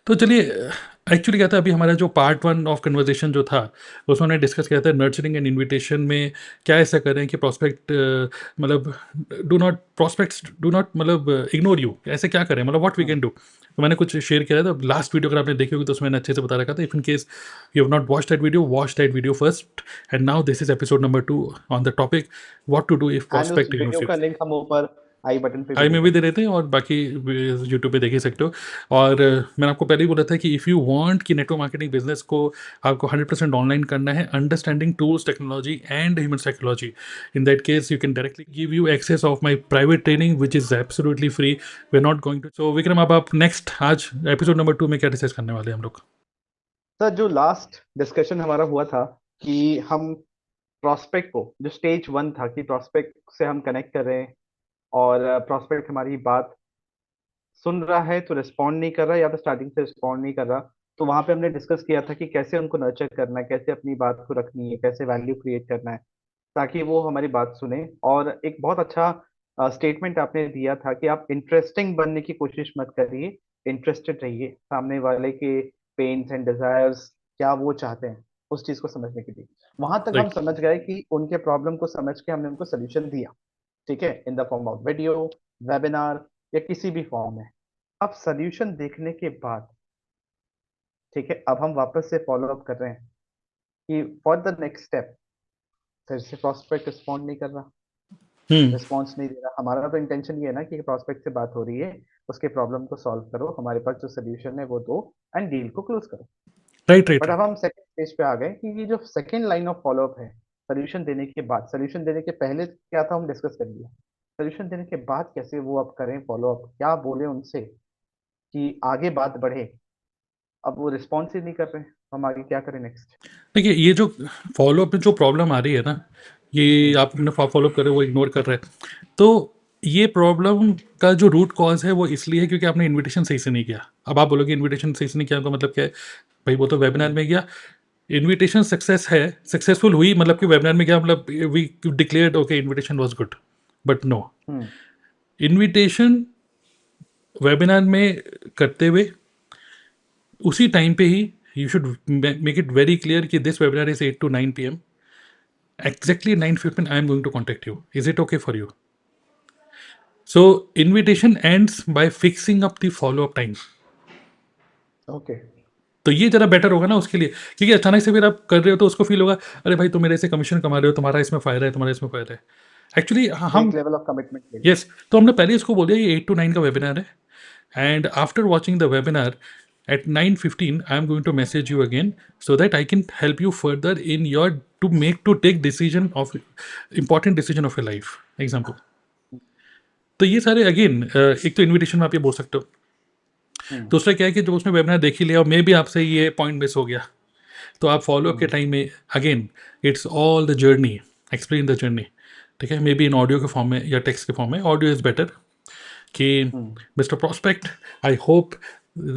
तो चलिए, एक्चुअली क्या था, अभी हमारा जो पार्ट वन ऑफ कन्वर्जेशन जो था उसमें हमने डिस्कस किया था नर्चरिंग एंड इनविटेशन में क्या ऐसा करें कि प्रॉस्पेक्ट मतलब डू नॉट मतलब इग्नोर यू, ऐसे क्या करें, मतलब व्हाट वी कैन डू। तो मैंने कुछ शेयर किया था, तो लास्ट वीडियो अगर आपने देखी होगी तो उसमें मैंने अच्छे से बता रखा था। If in case you have not watch that video, watch that video first, and now this is episode number 2 on the topic what to do if and उस प्रॉस्पेक्ट इग्नोर्स वीडियो यू। का link हम ऊपर आई button पे भी आई दे में भी दे देंगे। रहे थे और बाकी यूट्यूब पे देख ही सकते हो। और मैंने आपको पहले ही बोला था कि इफ़ यू वांट कि नेटवर्क मार्केटिंग बिजनेस को आपको 100% ऑनलाइन करना है, understanding tools, technology and human psychology, in that case you can directly give you access of my private training which is absolutely free. We are not going to. So Vikram, अब आप next आज episode number 2 में क्या discuss करने वाले हैं हम लोग? सर, जो लास्ट डिस्कशन हमारा हुआ था कि हम प्रोस्पेक्ट को, जो स्टेज वन था कि प्रोस्पेक्ट से हम कनेक्ट कर रहे हैं और प्रोस्पेक्ट हमारी बात सुन रहा है तो रिस्पॉन्ड नहीं कर रहा, या तो स्टार्टिंग से रिस्पॉन्ड नहीं कर रहा, तो वहां पे हमने डिस्कस किया था कि कैसे उनको नर्चर करना है, कैसे अपनी बात को रखनी है, कैसे वैल्यू क्रिएट करना है ताकि वो हमारी बात सुने। और एक बहुत अच्छा स्टेटमेंट आपने दिया था कि आप इंटरेस्टिंग बनने की कोशिश मत करिए, इंटरेस्टेड रहिए सामने वाले के पेन्स एंड डिजायर्स, क्या वो चाहते हैं उस चीज को समझने के लिए। वहां तक हम राइट। समझ गए कि उनके प्रॉब्लम को समझ के हमने उनको सोल्यूशन दिया, ठीक है, in the form of video, webinar या किसी भी फॉर्म में। अब सोल्यूशन देखने के बाद, ठीक है, अब हम वापस से फॉलो अप कर रहे हैं कि फॉर द नेक्स्ट स्टेप। फिर से प्रोस्पेक्ट रिस्पॉन्ड नहीं कर रहा, हम्म। रिस्पॉन्स नहीं दे रहा। हमारा तो इंटेंशन ये है ना कि प्रोस्पेक्ट से बात हो रही है, उसके प्रॉब्लम को सॉल्व करो, हमारे पास जो सोल्यूशन है वो दो एंड डील को क्लोज करो। राइट राइट बट अब राइट। हम सेकंड स्टेज पे आ गए कि ये जो सेकंड लाइन ऑफ फॉलोअप है, सोल्यूशन देने के बाद, सोल्यूशन देने के पहले क्या था हम डिस्कस कर लिया, सोल्यूशन देने के बाद कैसे वो अब करें फॉलो अप, क्या बोले उनसे कि आगे बात बढ़े। अब वो रिस्पॉन्स ही नहीं कर रहे, हम आगे क्या करें नेक्स्ट? देखिए, ये जो फॉलोअप में जो प्रॉब्लम आ रही है ना, ये हम्म। आप अपने फॉलोअप कर रहे हो, वो इग्नोर कर रहे हैं। तो ये प्रॉब्लम का जो रूट कॉज है वो इसलिए है क्योंकि आपने इनविटेशन सही से नहीं किया। अब आप बोलोगे इनविटेशन सही से नहीं किया तो मतलब क्या है? भाई वो तो वेबिनार हम्म। में गया, इनविटेशन सक्सेस है, सक्सेसफुल हुई, मतलब कि वेबिनार में गया, मतलब we declared okay invitation was good. But no, hmm. Invitation webinar में करते हुए उसी टाइम पे ही you should make it very clear कि this webinar is 8 to 9 p.m. Exactly 9:15 I am going to contact you. Is it okay for you? So invitation ends by fixing up the follow-up time. Okay. तो ये ज़रा better होगा ना उसके लिए, क्योंकि अचानक से फिर आप कर रहे हो तो उसको फील होगा, अरे भाई तुम मेरे से कमीशन कमा रहे हो, तुम्हारा इसमें फ़ायदा है, तुम्हारा इसमें फ़ायदा है। एक्चुअली हम, एक लेवल ऑफ कमिटमेंट ले लिया। यस, तो हमने पहले इसको बोल दिया ये 8 to 9 का वेबिनार है, and after watching the webinar at 9:15 I am going to message you again so that I can help you further in your to take decision of important decision of your life example. तो ये सारे again, एक तो invitation में आप ये बोल सकते हो। हम्म। दूसरा क्या है कि जब उसने वेबिनार देख ही लिया और मे भी आपसे ये पॉइंट मिस हो गया, तो आप फॉलोअप के हम्म। टाइम में again it's all the journey, explain the journey, ठीक है, मे बी इन ऑडियो के फॉर्म में या टेक्स्ट के फॉर्म में। ऑडियो इज़ बेटर कि hmm. Mister prospect, I hope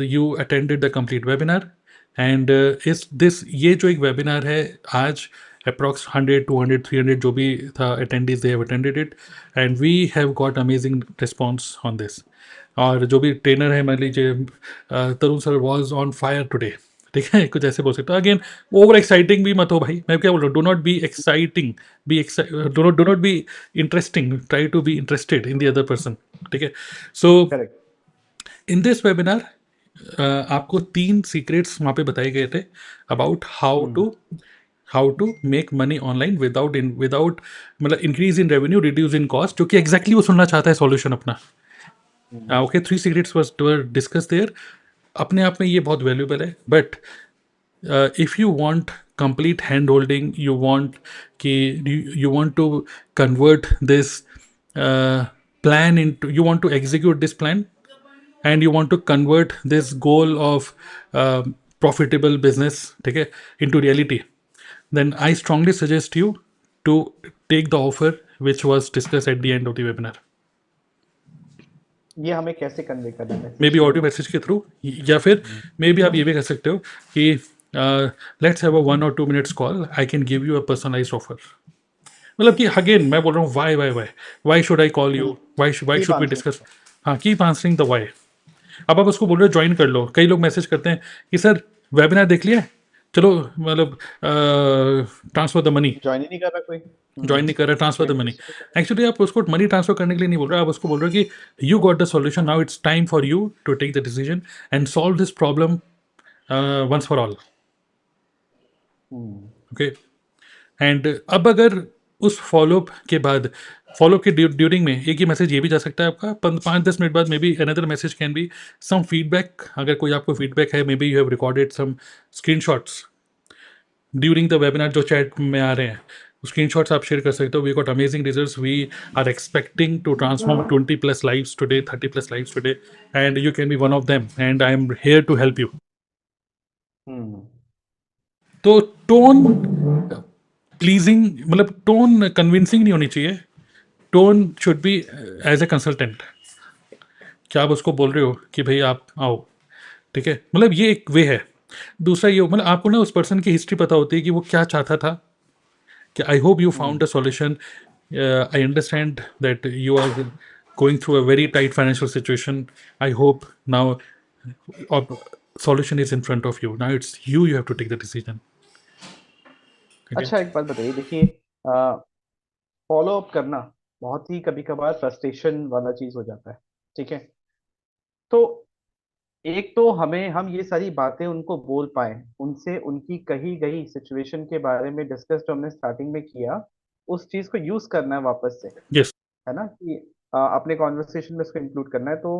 you attended the complete webinar, and is this ये जो एक वेबिनार है आज, अप्रॉक्स 100 200 300 जो भी था attendees, they have attended it, and we have got amazing response on this. और जो भी ट्रेनर है, मान लीजिए Tarun sir was on fire today, ठीक है, कुछ ऐसे बोल सकते हो। अगेन ओवर एक्साइटिंग भी मत हो भाई, मैं क्या बोल रहा हूँ, do not be exciting, be do not be interesting, try to be interested in the other person, ठीक है। So correct. In this webinar आपको 3 सीक्रेट्स वहाँ पे बताए गए थे about hmm. How to make money online without मतलब increase in revenue, reduce in cost, जो कि एग्जैक्टली वो सुनना चाहता है सॉल्यूशन अपना। Hmm. Okay, 3 secrets were discuss there. अपने आप में ये बहुत वैल्यूबल है, but if you want complete hand holding, you want to convert this plan into, you want to execute this plan, and you want to convert this goal of profitable business, okay, into reality, then I strongly suggest you to take the offer which was discussed at the end of the webinar. ये हमें कैसे convey करना है मे message B के audio द्वारा? Message के through, या फिर मे बी आप ये भी कर सकते हो कि let's have a 1 or 2 minutes call, I can give you a personalise offer. मतलब कि अगेन मैं बोल रहा हूँ, why should I call you, why should we keep discuss. Answering. हाँ, कीप आंसरिंग द वाई। अब आप उसको बोल रहे हो ज्वाइन कर लो, कई लोग मैसेज करते हैं कि सर वेबिनार देख लिया है, चलो मतलब ट्रांसफर द मनी, ज्वाइन ही नहीं कर रहा कोई। ज्वाइन नहीं कर रहा, ट्रांसफर कोई द मनी। इंटरेस्ट नहीं कर एक्चुअली आप उसको मनी ट्रांसफर करने के लिए नहीं बोल रहे, आप उसको बोल रहे हो कि you got the solution, now it's time for you to take the decision and solve this problem once for all. रहा। ओके। एंड अब अगर उस फॉलोअप के बाद, फॉलोअप के ड्यूरिंग में एक ही मैसेज ये भी जा सकता है आपका, 5-10 मिनट बाद maybe another message can be some feedback, अगर कोई आपको फीडबैक है, may be you have recorded some screenshots during the webinar जो चैट में आ रहे हैं, स्क्रीनशॉट्स आप शेयर कर सकते हो। We got amazing results, we are expecting to transform 20+ lives today, 30+ lives today, and you can be one of them and I am here to help you. Hmm. तो tone pleasing, मतलब tone convincing नहीं होनी चाहिए, tone should be as a consultant, क्या आप उसको बोल रहे हो कि भाई आप आओ, ठीक है, मतलब ये एक वे है। दूसरा ये, मतलब आपको ना उस पर्सन की हिस्ट्री पता होती है कि वो क्या चाहता था, कि I hope you hmm. Found a solution, I understand that you are going through a very tight financial situation. I hope now a solution is in front of you. Now it's you have to take the decision. Okay. अच्छा, एक बात बताइए, देखिए, follow up करना बहुत ही कभी कभार frustration वाला चीज हो जाता है। ठीक है। तो एक तो हम ये सारी बातें उनको बोल पाए, उनसे उनकी कही गई सिचुएशन के बारे में डिस्कस जो हमने स्टार्टिंग में किया, उस चीज को यूज करना है वापस से, Yes. है ना, कि अपने कॉन्वर्सेशन में उसको इंक्लूड करना है। तो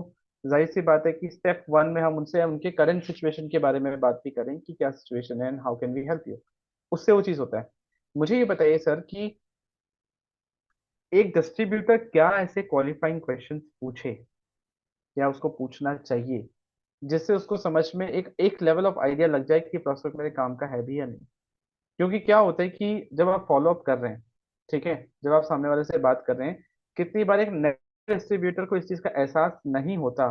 जाहिर सी बात है कि स्टेप वन में हम उनसे उनके करंट सिचुएशन के बारे में बात भी करें कि क्या सिचुएशन है and how can we help you. उससे वो चीज होता है। मुझे ये बताइए सर कि एक डिस्ट्रीब्यूटर क्या ऐसे क्वालिफाइंग क्वेश्चंस पूछे या उसको पूछना चाहिए जिससे उसको समझ में एक एक लेवल ऑफ आइडिया लग जाए कि प्रोस्पेक्ट मेरे काम का है भी या नहीं। क्योंकि क्या होता है कि जब आप फॉलो अप कर रहे हैं, ठीक है, जब आप सामने वाले से बात कर रहे हैं, कितनी बार एक नए डिस्ट्रीब्यूटर को इस चीज का एहसास नहीं होता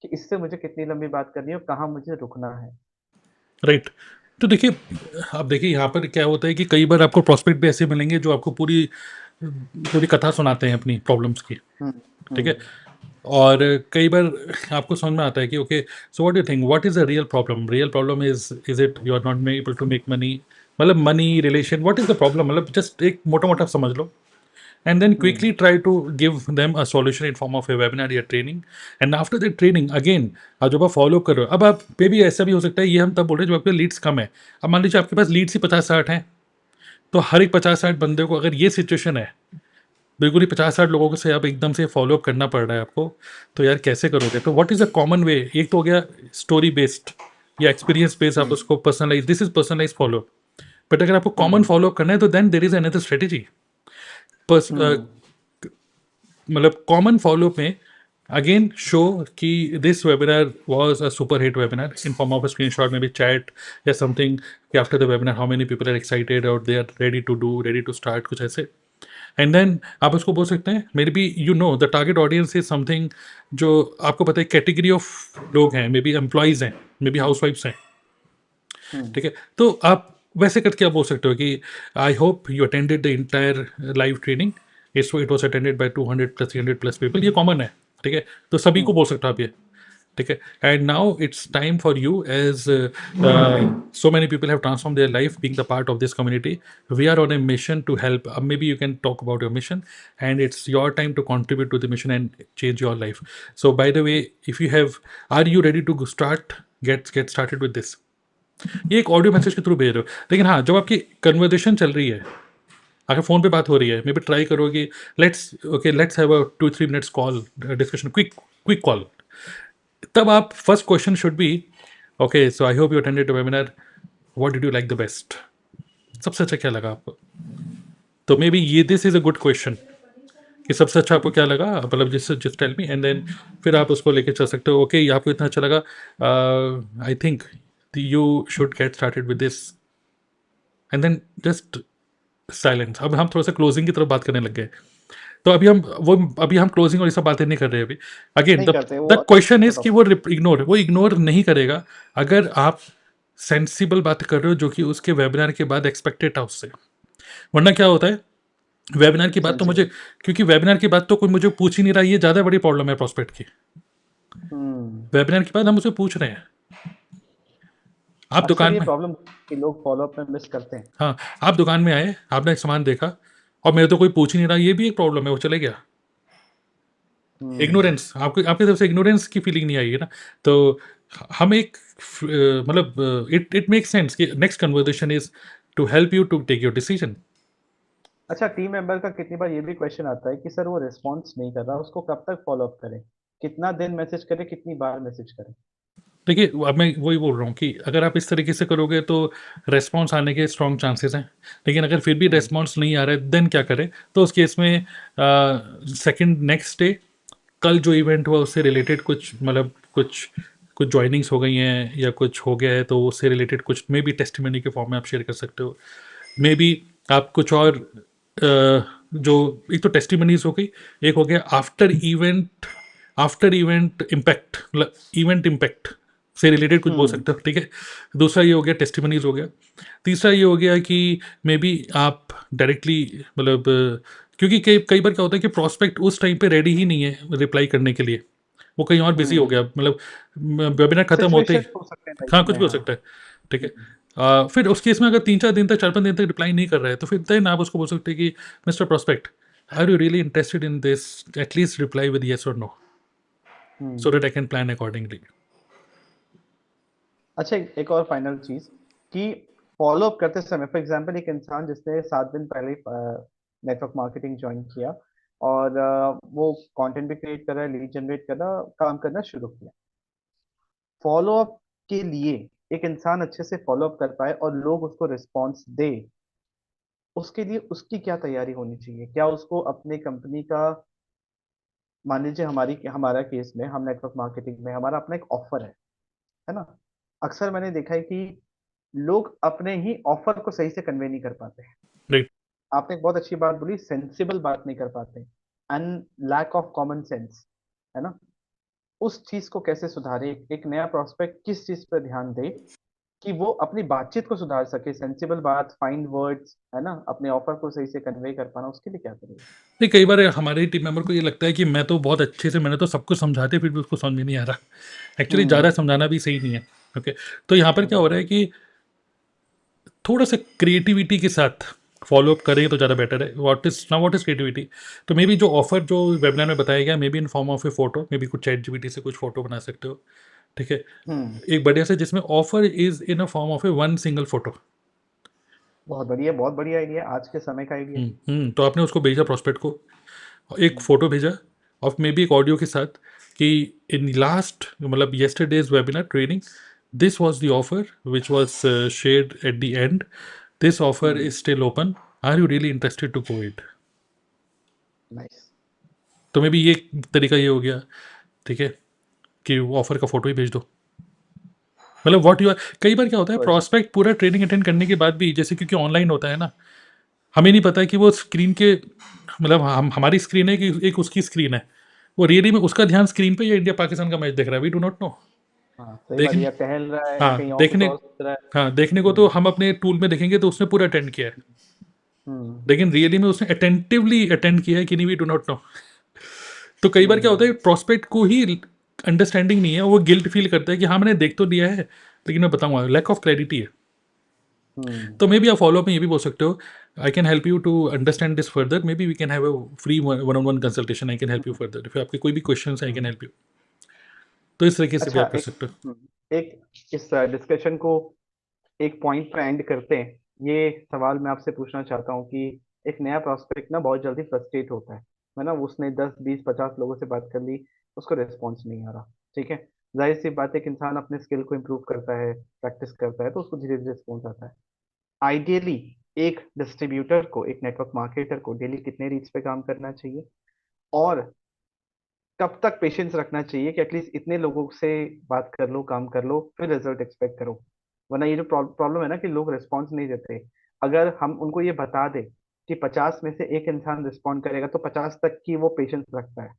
कि इससे मुझे कितनी लंबी बात करनी है और कहाँ मुझे रुकना है। राइट। तो देखिए, आप देखिए यहाँ पर क्या होता है कि कई बार आपको प्रोस्पेक्ट भी ऐसे मिलेंगे जो आपको पूरी पूरी कथा सुनाते हैं अपनी प्रॉब्लम्स की, हम्म। ठीक है। हम्म। और कई बार आपको समझ में आता है कि okay, so what do think, what is the real problem, is it you are not able to make money, मतलब money relation, what is the problem, मतलब जस्ट एक मोटा मोटा समझ लो, and then quickly hmm. try to give them a solution in form of a webinar या training. And after the training again, जब आप follow कर रहे हो, अब आप पे भी ऐसा भी हो सकता है, ये हम तब बोल रहे हैं जब आपके लीड्स कम है। अब मान लीजिए आपके पास लीड्स ही 50-60 हैं, तो हर एक 50-60 बंदे को अगर ये सिचुएशन है, बिल्कुल ही 50-60 लोगों को से आप एकदम से फॉलो अप करना पड़ रहा है आपको, तो यार कैसे करोगे। तो what is a common way, एक तो हो गया स्टोरी बेस्ड या एक्सपीरियंस बेस्ड, आप हम्म। उसको personalise, this is personalise follow. But अगर आपको कॉमन हम्म। फॉलो अप करना है तो then there is another strategy. Hmm. मतलब कॉमन फॉलो में अगेन शो कि this webinar was a super hit webinar in form of a screenshot, may be chat या something, कि after the webinar how many people are excited और they are ready to do, ready to start, कुछ ऐसे। And then आप उसको बोल सकते हैं, may B you know the target audience is something, जो आपको पता है कैटेगरी ऑफ लोग हैं, मे बी एम्प्लॉयज़ हैं, मे बी हाउस वाइफ्स हैं, हम्म। ठीक है। तो आप वैसे करके आप बोल सकते हो कि I hope you attended the entire live training, it was attended by 200+ 300+ people, ये कॉमन है, ठीक है। तो सभी को हम्म। बोल सकते हो आप ये, ठीक है। And now it's time for you, as so many people have transformed their life being the part of this community. We are on a mission to help. Maybe you can talk about your mission, and it's your time to contribute to the mission and change your life. So by the way, if you have, are you ready to start, get started with this? ये एक audio message के through भेज रहे हो, लेकिन हाँ, जब आपकी कन्वर्जेशन चल रही है, अगर फ़ोन पे बात हो रही है, मे बी ट्राई करो कि let's have a 2-3 minutes call discussion, quick call. तब आप first question should be, okay so I hope you attended the webinar, what did you like the best, सबसे अच्छा क्या लगा आपको। तो मे बी ये this is a good question, कि सबसे अच्छा आपको क्या लगा, मतलब जिस टेल मी, एंड देन फिर आप उसको लेके चल सकते हो। ओके, आपको इतना अच्छा लगा, I think you should get started with this, and then just silence. अब हम थोड़ा सा क्लोजिंग की तरफ बात करने लग गए, तो अभी हम क्लोजिंग और ये सब बातें नहीं कर रहे अभी। अगेन नहीं करते वो द क्वेश्चन इज कि टॉपिक। वो इग्नोर नहीं करेगा अगर आप सेंसिबल बात कर रहे हो जो कि उसके वेबिनार के बाद एक्सपेक्टेड था उससे। वरना क्या होता है, वेबिनार की बात तो मुझे, सेंसिबल। क्योंकि वेबिनार की बात तो कोई मुझे पूछ ही नहीं रहा, ये ज़्यादा बड़ी प्रॉब्लम है प्रॉस्पेक्ट की। हम्म। वेबिनार के बाद हम उससे पूछ रहे हैं, आप अक्सर दुकान ये में, प्रॉब्लम कि लोग फॉलो अप में मिस करते हैं। हाँ, आप दुकान में आए, आपने एक सामान देखा और मेरे तो कोई पूछ ही नहीं रहा, ये भी एक प्रॉब्लम है, वो चले गया। हम्म। इग्नोरेंस, आपको आपकी तरफ से इग्नोरेंस की फीलिंग नहीं आएगी ना। तो हम एक मतलब इट मेक सेंस कि next conversation is to help you to take your decision. अच्छा, टीम मेंबर का कितनी बार ये भी क्वेश्चन आता है कि सर वो रिस्पॉन्स नहीं कर रहा, उसको कब तक फॉलो अप करें, कितना दिन मैसेज करें, कितनी बार मैसेज करें? देखिए, अब मैं वही बोल रहा हूँ कि अगर आप इस तरीके से करोगे तो रेस्पॉन्स आने के स्ट्रॉन्ग चांसेस हैं, लेकिन अगर फिर भी हम्म। रेस्पॉन्स नहीं आ रहा है देन क्या करें? तो उस केस में सेकंड नेक्स्ट डे, कल जो इवेंट हुआ उससे रिलेटेड कुछ, मतलब कुछ कुछ ज्वाइनिंग्स हो गई हैं या कुछ हो गया है तो उससे रिलेटेड कुछ मे बी टेस्टिमनी के फॉर्म में आप शेयर कर सकते हो। मे बी आप कुछ और जो, एक तो टेस्टिमनीज हो गई, एक हो गया आफ्टर इवेंट इम्पैक्ट, मतलब इवेंट इम्पैक्ट से रिलेटेड कुछ बोल हम्म। सकते हो, ठीक है। दूसरा ये हो गया टेस्टिमनीज हो गया। तीसरा ये हो गया कि मे बी आप डायरेक्टली, मतलब क्योंकि कई कई बार क्या होता है कि प्रोस्पेक्ट उस टाइम पे रेडी ही नहीं है रिप्लाई करने के लिए, वो कहीं और बिजी हो हम्म। गया, मतलब वेबिनार खत्म होते ही, सिचुएशन हो सकते हैं लाइफ हाँ कुछ में, भी हो हाँ। सकता है, ठीक है। हम्म। फिर उस केस में अगर 3 4 दिन तक, 4 5 दिन तक रिप्लाई नहीं कर रहा है तो फिर देन आप उसको बोल सकते हैं कि mister prospect, are you really interested in this, at least reply with yes और no, so hmm. That I can plan accordingly. अच्छा, एक और फाइनल चीज कि फॉलो अप करते समय, फॉर एग्जांपल एक इंसान जिसने 7 दिन पहले नेटवर्क मार्केटिंग ज्वाइन किया और वो कंटेंट भी क्रिएट कर रहा है, लीड जनरेट कर रहा, काम करना शुरू किया। फॉलो अप के लिए एक इंसान अच्छे से फॉलो अप कर पाए और लोग उसको रिस्पॉन्स दे, उसके लिए उसकी क्या तैयारी होनी चाहिए? क्या उसको अपने कंपनी का, मान लीजिए हमारा केस में, हम नेटवर्क मार्केटिंग में, हमारा अपना एक ऑफर है ना? अक्सर मैंने देखा है कि लोग अपने ही ऑफर को सही से कन्वे नहीं कर पाते हैं। राइट। आपने एक बहुत अच्छी बात बोली, सेंसिबल बात नहीं कर पाते, and lack of common sense, है ना? उस चीज को कैसे सुधारे? एक नया प्रोस्पेक्ट किस चीज पर ध्यान दे कि वो अपनी बातचीत को सुधार सके, सेंसिबल बात, फाइंड वर्ड्स, है ना, अपने ऑफर को सही से कन्वे कर पाना, उसके लिए क्या करेगा? नहीं, कई बार हमारे टीम मेंबर को ये लगता है कि मैं तो बहुत अच्छे से, मैंने तो सब कुछ समझाते फिर भी उसको समझ में नहीं आ रहा। एक्चुअली ज़्यादा हम्म। समझाना भी सही नहीं है। ओके, तो यहाँ पर क्या हो रहा है कि थोड़ा सा क्रिएटिविटी के साथ फॉलो अप करें तो ज़्यादा बेटर है। What is creativity? तो मे बी जो ऑफर जो वेबिनार में बताया गया, may be in form of A photo, may be कुछ चैट जीपीटी से कुछ फोटो बना सकते हो, ठीक है। हम्म। एक बढ़िया से जिसमें offer is in a form of A one single photo. बहुत बढ़िया, बहुत बढ़िया आइडिया, आज के समय का आइडिया। तो आपने उसको भेजा प्रोस्पेक्ट को, एक हम्म। फोटो भेजा और मे बी एक ऑडियो के साथ कि इन लास्ट, मतलब yesterday's webinar training, this was the offer which was shared at the end, this offer hmm. Is still open, are you really interested to go it? Nice. तो may be ये तरीका ये हो गया, ठीक है, कि ऑफर का फोटो ही भेज दो। मतलब व्हाट यू आर, कई बार क्या होता है गुड। प्रोस्पेक्ट पूरा ट्रेनिंग अटेंड करने के बाद भी, जैसे क्योंकि ऑनलाइन होता है ना, हमें नहीं पता कि वो स्क्रीन के, मतलब हम, हमारी स्क्रीन है कि एक उसकी स्क्रीन है, वो रियली में उसका ध्यान स्क्रीन पे या इंडिया पाकिस्तान का मैच देख रहा है, वी डू नॉट नो। हाँ, सही बात, देखने, या टहल रहा है, या हाँ कहीं और कुछ देखने, और सोच रहा है। हाँ देखने को तो हम्म। हम अपने टूल में देखेंगे तो उसने पूरा अटेंड किया है, हम्म। लेकिन रियली में उसने अटेंटिवली अटेंड किया है कि नहीं, वी डू नॉट नो। तो कई बार क्या होता है हम्म। प्रोस्पेक्ट को ही अंडरस्टैंडिंग नहीं है, वो गिल्ट फील करता है कि हाँ मैंने देख तो लिया है लेकिन मैं बताऊंगा, लैक ऑफ क्लैरिटी है। हम्म। तो मे बी आप फॉलो अप में ये भी बोल सकते हो, I can help you to understand this further, maybe we can have a free one on one consultation, I can help you hmm. Further, फिर आपके कोई भी question I can hmm. Help you. तो इस तरीके से भी अच्छा, आप कर सकते हो। एक इस डिस्कशन को एक पॉइंट पे एंड करते हैं। ये सवाल मैं आपसे पूछना चाहता हूँ कि एक नया प्रोस्पेक्ट ना बहुत जल्दी फ्रस्ट्रेट होता है ना? उसने 10 20 50 लोगों से बात कर ली, उसको रिस्पॉन्स नहीं आ रहा, ठीक है। जाहिर सी बात है, एक इंसान अपने स्किल को इम्प्रूव करता है, प्रैक्टिस करता है, तो उसको धीरे धीरे रिस्पॉन्स आता है। आइडियली एक डिस्ट्रीब्यूटर को, एक नेटवर्क मार्केटर को डेली कितने रीच पे काम करना चाहिए, और कब तक पेशेंस रखना चाहिए कि एटलीस्ट इतने लोगों से बात कर लो, काम कर लो, फिर रिजल्ट एक्सपेक्ट करो? वरना ये जो प्रॉब्लम है ना कि लोग रिस्पॉन्स नहीं देते, अगर हम उनको ये बता दें कि 50 में से एक इंसान रिस्पॉन्ड करेगा तो 50 तक की वो पेशेंस रखता है,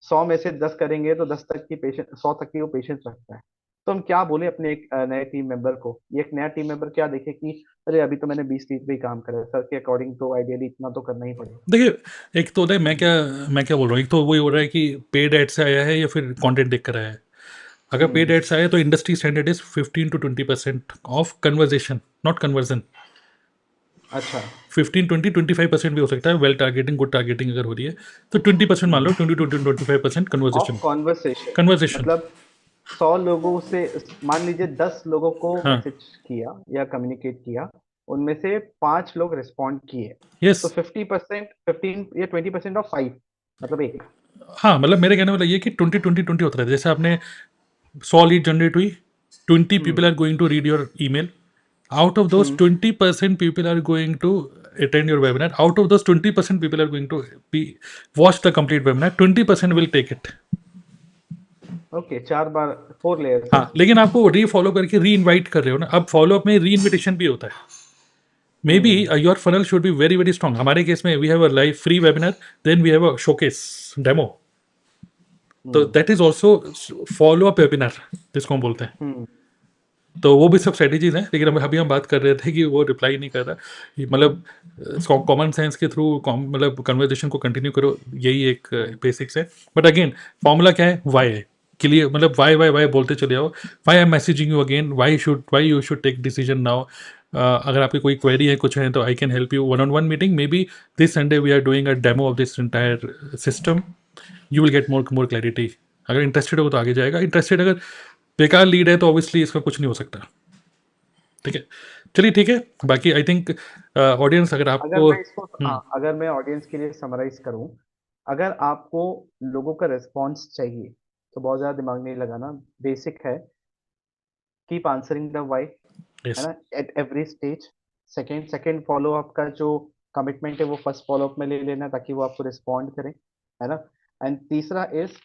100 में से 10 करेंगे तो 10 तक की पेशेंस, 100 तक की वो पेशेंस रखता है। तो हम क्या बोले अपने एक नए टीम मेंबर को, ये एक नया टीम मेंबर क्या देखे कि अरे अभी तो मैंने 20 30 पे ही काम करा है, सर के अकॉर्डिंग तो आइडियली इतना तो करना ही पड़ेगा। देखिए, एक तो होता है मैं क्या बोल रहा हूँ, एक तो वही हो रहा है कि पेड एड से आया है या फिर कंटेंट देख कर आया है। अगर पेड हम्म। एड से आया है तो industry standard is 15 to 20% of conversation, not conversion. अच्छा। 15 20 25% भी हो सकता है, वेल टारगेटिंग गुड टारगेटिंग अगर हो रही है तो 20% मान लो, 20 to 25% of conversation. Conversation, conversation. मतलब 100 लोगों से मान लीजिए 10 लोगों को हाँ। मैसेज किया या कम्युनिकेट किया, उनमें से 5 लोग रिस्पॉन्ड किए, यस। तो 50%, 15 या 20% ऑफ 5, मतलब एक। हाँ, मतलब मेरे कहने वाला ये कि 20 20 20 होता है। जैसे आपने 100 लीड जनरेट हुई, 20 people hmm. Are going to read your email, out of those hmm. 20% people are going to attend your webinar, out of those 20% people are going to be watch the complete webinar, 20% will take it. Okay, 4 bar, 4 layers है। हाँ, लेकिन आपको री follow करके री invite कर रहे हो ना, अब फॉलो अप में री इन्विटेशन भी होता है। मे be hmm. Your funnel should be very very strong. हमारे केस में we have a live free webinar, then we have a showcase demo, तो hmm. That is also follow up webinar जिसको हम बोलते हैं। हम्म। तो वो भी सब स्ट्रेटेजीज हैं, लेकिन अभी हम बात कर रहे थे कि वो रिप्लाई नहीं कर रहा। मतलब कॉमन सेंस के थ्रू मतलब कन्वर्जेशन को कंटिन्यू करो, यही एक हम्म। बेसिक्स है। बट अगेन फॉर्मूला क्या है, वाई है। क्लियर, मतलब वाई वाई वाई बोलते चले जाओ। Why I am messaging you again, why you should take decision now. अगर आपकी कोई क्वेरी है, कुछ है, तो I can help you one on one meeting. May be this Sunday we are doing a demo of this entire system, you will get more clarity. अगर interested हो तो आगे जाएगा, इंटरेस्टेड अगर बेकार लीड है तो ऑब्वियसली इसका कुछ नहीं हो सकता। ठीक है, चलिए ठीक है। बाकी आई थिंक ऑडियंस अगर अगर आपको मैं इसको, हाँ, अगर मैं ऑडियंस के लिए समराइज करूं, अगर आपको लोगों का रिस्पॉन्स चाहिए तो बहुत ज्यादा दिमाग नहीं लगाना, बेसिक है, कीप आंसरिंग द व्हाई, है यस ना, at every stage. Second second follow up का जो कमिटमेंट है वो फर्स्ट फॉलो अप में ले लेना, ताकि वो आपको रिस्पॉन्ड करें, है ना। एंड तीसरा is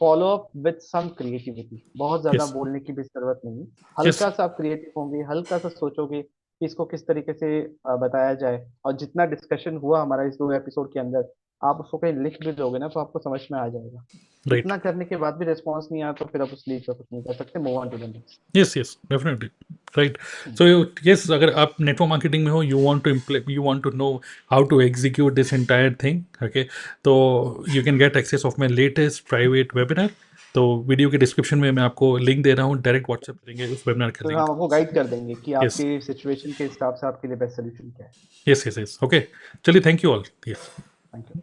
follow up with some creativity, बहुत ज्यादा यस बोलने की भी जरूरत नहीं, यस हल्का सा आप क्रिएटिव होंगे, हल्का सा सोचोगे कि इसको किस तरीके से बताया जाए, और जितना डिस्कशन हुआ हमारा इस 2 एपिसोड के अंदर, आप उसको कहीं लिख भी दोगे ना तो आपको समझ में आ जाएगा। राइट। इतना करने के बाद भी रिस्पॉन्स नहीं आया तो फिर आप उस लीड पर कुछ नहीं कर सकते, move on to the next. Yes yes definitely. Right. So yes, अगर आप नेटवर्क मार्केटिंग में हो, you want to know how to execute this entire thing, okay, तो you can get access of my latest private webinar. तो video के description में मैं आपको लिंक दे रहा हूँ, डायरेक्ट व्हाट्सएप करेंगे उस वेबिनार का तो लिंक। हम आपको गाइड कर देंगे कि यस आपके सिचुएशन के हिसाब से आपके लिए बेस्ट सोल्यूशन क्या है। Yes yes yes, okay. चलिए, thank you all. Yes. Thank you.